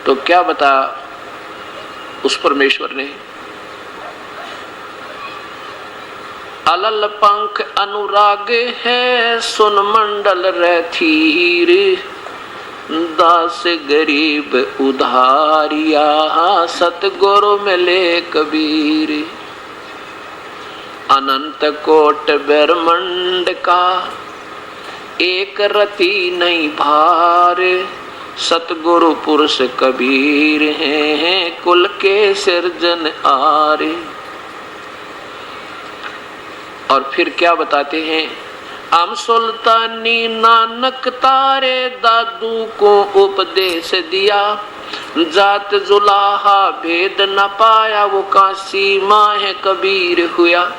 तो क्या बता उस परमेश्वर ने, अलल पंख अनुराग है सुन मंडल रथीर, दास गरीब उधारिया सतगुरु मिले कबीर। अनंत कोट ब्रह्मांड का एक रति नहीं भार, सतगुरु पुरुष कबीर हैं कुल के सिरजन आरे। और फिर क्या बताते हैं, हम सुल्तानी नानक तारे दादू को उपदेश दिया, जात जुलाहा भेद न पाया वो काशी माह कबीर हुआ।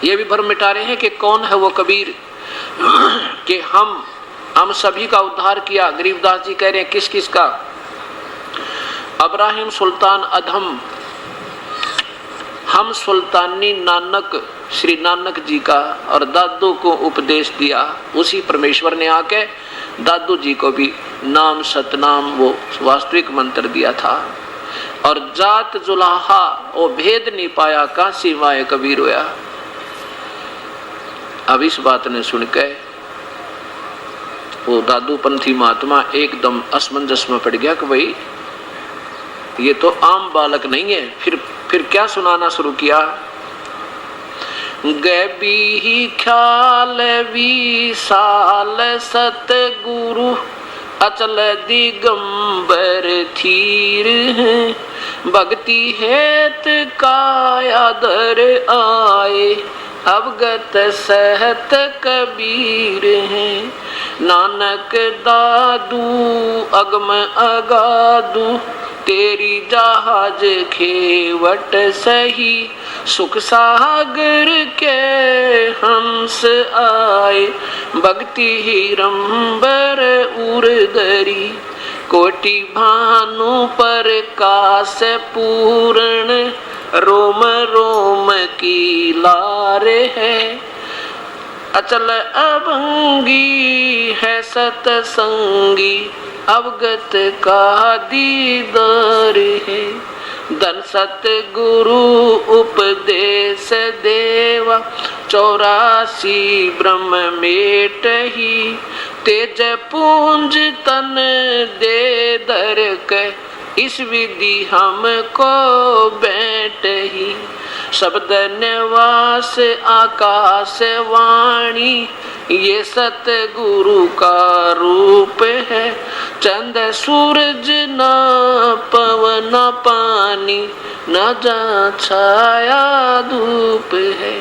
ये भी भ्रम मिटा रहे हैं कि कौन है वो कबीर, कि हम सभी का उद्धार किया। गरीबदास जी कह रहे हैं किस किस का, अब्राहिम सुल्तान अधम, हम सुल्तानी नानक श्री नानक जी का, और दादू को उपदेश दिया। उसी परमेश्वर ने आके दादू जी को भी नाम सतनाम वो वास्तविक मंत्र दिया था। और जात जुलाहा वो भेद नहीं पाया काशी माए कबीर होया। अब इस बात ने सुन के वो दादू पंथी महात्मा एकदम असमंजस में पड़ गया कि भाई ये तो आम बालक नहीं है। फिर क्या सुनाना शुरू किया, गैबी ही ख्याल विशाल सतगुरु अचल दिगंबर थीर, भक्ति हेत काया दर आए अवगत सहत कबीर हैं। नानक दादू अगम अगादू तेरी जहाज खेवट सही, सुख सागर के हंस आए भक्ति हिरंबर उर्दरी, कोटि भानु पर कास पूर्ण रोम रोम की लारे है। अचल अभंगी है सतसंगी अवगत का दीदार है। धन सतगुरु उपदेश देवा 84 ब्रह्म मेट ही, तेज पूंज तन दे दर के इस विधि हमको बैठ ही। शब्द निवास आकाश वाणी ये सतगुरु का रूप है। चंद सूरज न पवन पानी न जा छाया धूप है।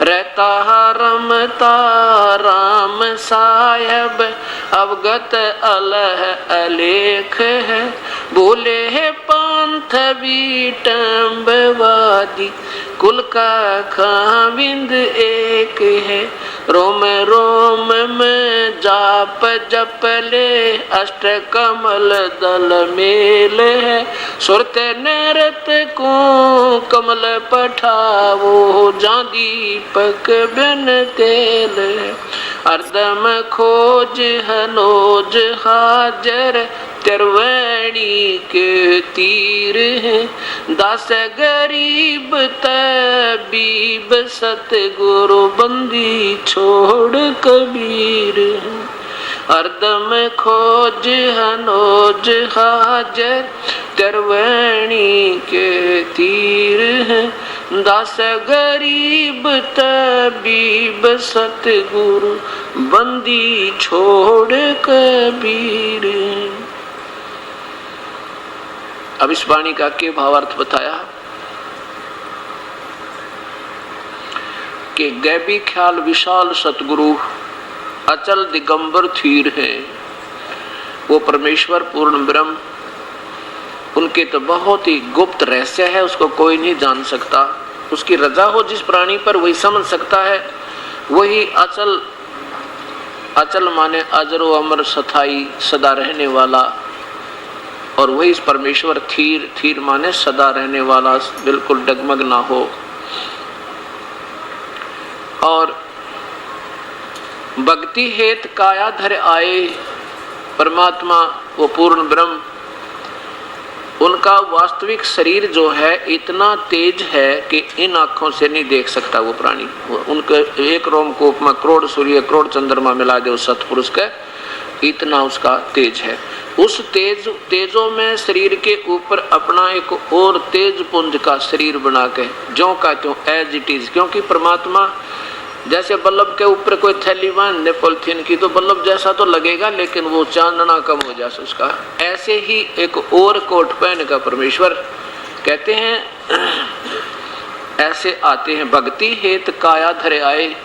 रहता रमता राम साहेब अवगत अलह अलेख है। बोले है पंथ विटम्बवादी कुल का खाविंद एक है। रोम रोम में जाप जप ले अष्ट कमल दल मेल है। सुरत नरत को कमल पठावो जा दीपक बिन तेल है। अर्दम खोज हनोज हाजर तिरवैणी के तीर है। दास गरीब तबीब सतगुरु बंदी छोड़ कबीर है। अर्दम खोज हनोज हाजर तिरवैणी के तीर है। दास गरीब तबीब सतगुरु बंदी छोड़ कबीर। अब इस वाणी का के भावार्थ बताया कि गैबी ख्याल विशाल सतगुरु अचल दिगंबर थीर है। वो परमेश्वर पूर्ण ब्रह्म, उनके तो बहुत ही गुप्त रहस्य है, उसको कोई नहीं जान सकता। उसकी रजा हो जिस प्राणी पर वही समझ सकता है। वही अचल, अचल माने अजरो अमर सथाई सदा रहने वाला, और वही इस परमेश्वर थीर, थीर माने सदा रहने वाला, बिल्कुल डगमग ना हो। और भक्ति हेत काया धर आए, परमात्मा वो पूर्ण ब्रह्म उनका वास्तविक शरीर जो है इतना तेज है कि इन आंखों से नहीं देख सकता वो प्राणी। उनके एक रोमकूप में करोड़ सूर्य करोड़ चंद्रमा मिला दे उस सतपुरुष के, इतना उसका तेज है। उस तेजों में शरीर के ऊपर अपना एक और तेज पुंज का शरीर बना के ज्यों का त्यों एज इट इज, क्योंकि परमात्मा जैसे बल्लभ के ऊपर कोई थैली बांध दे पॉलिथीन की तो बल्लभ जैसा तो लगेगा, लेकिन वो चांदना कम हो जाए उसका। ऐसे ही एक और कोट पहन का परमेश्वर कहते हैं ऐसे आते हैं। भक्ति हेत काया धरे आए,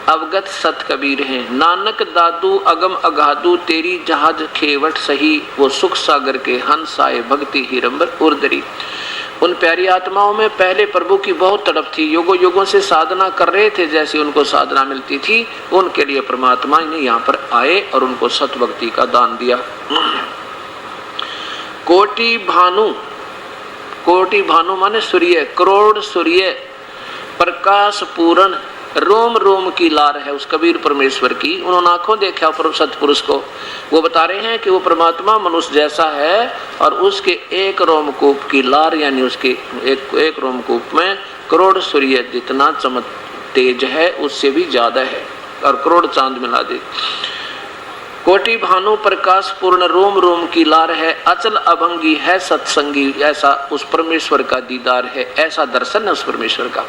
अवगत सत कबीर हैं। नानक दादू अगम अगाधु, तेरी जहाज खेवट सही। वो सुख सागर के हंस आए, भक्ति हिरंबर उर्दरी। उन प्यारी आत्माओं में पहले प्रभु की बहुत तड़प थी, युगों युगों से साधना कर रहे थे, जैसी उनको साधना मिलती थी उनके लिए परमात्मा ने यहाँ पर आए और उनको सत भक्ति का दान दिया। कोटि भानु, कोटि भानु माने सूर्य, करोड़ सूर्य, प्रकाश पूर्ण, रोम रोम की लार है उस कबीर परमेश्वर की। उन्होंने आंखों देखा परम सतपुरुष को। वो बता रहे हैं कि वो परमात्मा मनुष्य जैसा है और उसके एक रोमकूप की लार, यानी उसके एक रोमकूप में करोड़ सूर्य जितना चमक तेज है उससे भी ज्यादा है, और करोड़ चांद मिला दे। कोटि भानु प्रकाश पूर्ण, रोम रोम की लार है, अचल अभंगी है सत्संगी। ऐसा उस परमेश्वर का दीदार है, ऐसा दर्शन है उस परमेश्वर का।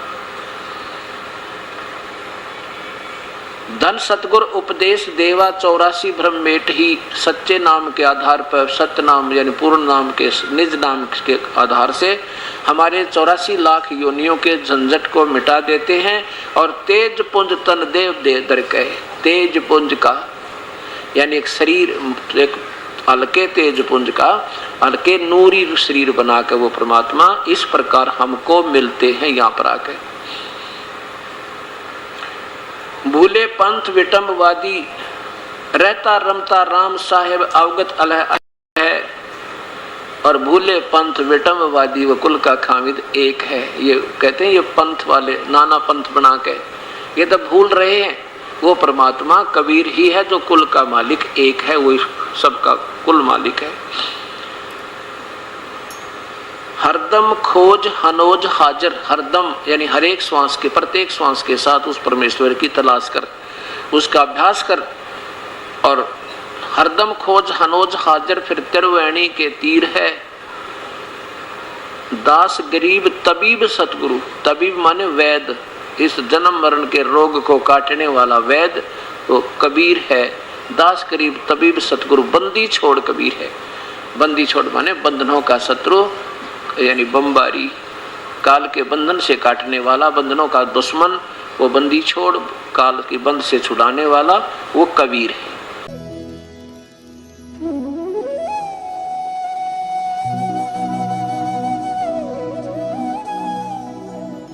धन सतगुर उपदेश देवा 84 भ्रम मेट ही। सच्चे नाम के आधार पर, सत्य नाम यानी पूर्ण नाम के निज नाम के आधार से हमारे 84 लाख योनियों के झंझट को मिटा देते हैं। और तेज पुंज तन देव दे दर कहे, तेज पुंज का यानी एक शरीर, एक हल्के तेज पुंज का हल्के नूरी शरीर बना के वो परमात्मा इस प्रकार हमको मिलते हैं यहाँ पर आके। भूले पंथ विटम्बवादी, रहता रमता राम साहेब अवगत अलह है। और भूले पंथ विटम्बवादी व कुल का खामिद एक है। ये कहते हैं ये पंथ वाले नाना पंथ बना के ये तो भूल रहे हैं, वो परमात्मा कबीर ही है जो कुल का मालिक एक है, वो सबका कुल मालिक है। हरदम खोज हनोज हाजिर, हरदम यानी हर एक श्वास के, प्रत्येक श्वास के साथ उस परमेश्वर की तलाश कर, उसका अभ्यास कर। और हरदम खोज हनोज हाजिर, फिर तिरवैणी के तीर है। दास गरीब तबीब सतगुरु, तबीब माने वैद, इस जन्म मरण के रोग को काटने वाला वैद वो कबीर है। दास गरीब तबीब सतगुरु, बंदी छोड़ कबीर है। बंदी छोड़ माने बंधनों का शत्रु, यानी बमबारी, काल के बंधन से काटने वाला, बंधनों का दुश्मन, वो बंदी छोड़, काल के बंध से छुड़ाने वाला वो कबीर है।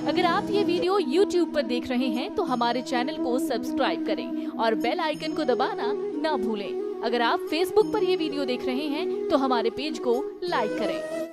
अगर आप ये वीडियो YouTube पर देख रहे हैं तो हमारे चैनल को सब्सक्राइब करें और बेल आइकन को दबाना ना भूलें। अगर आप Facebook पर ये वीडियो देख रहे हैं तो हमारे पेज को लाइक करें।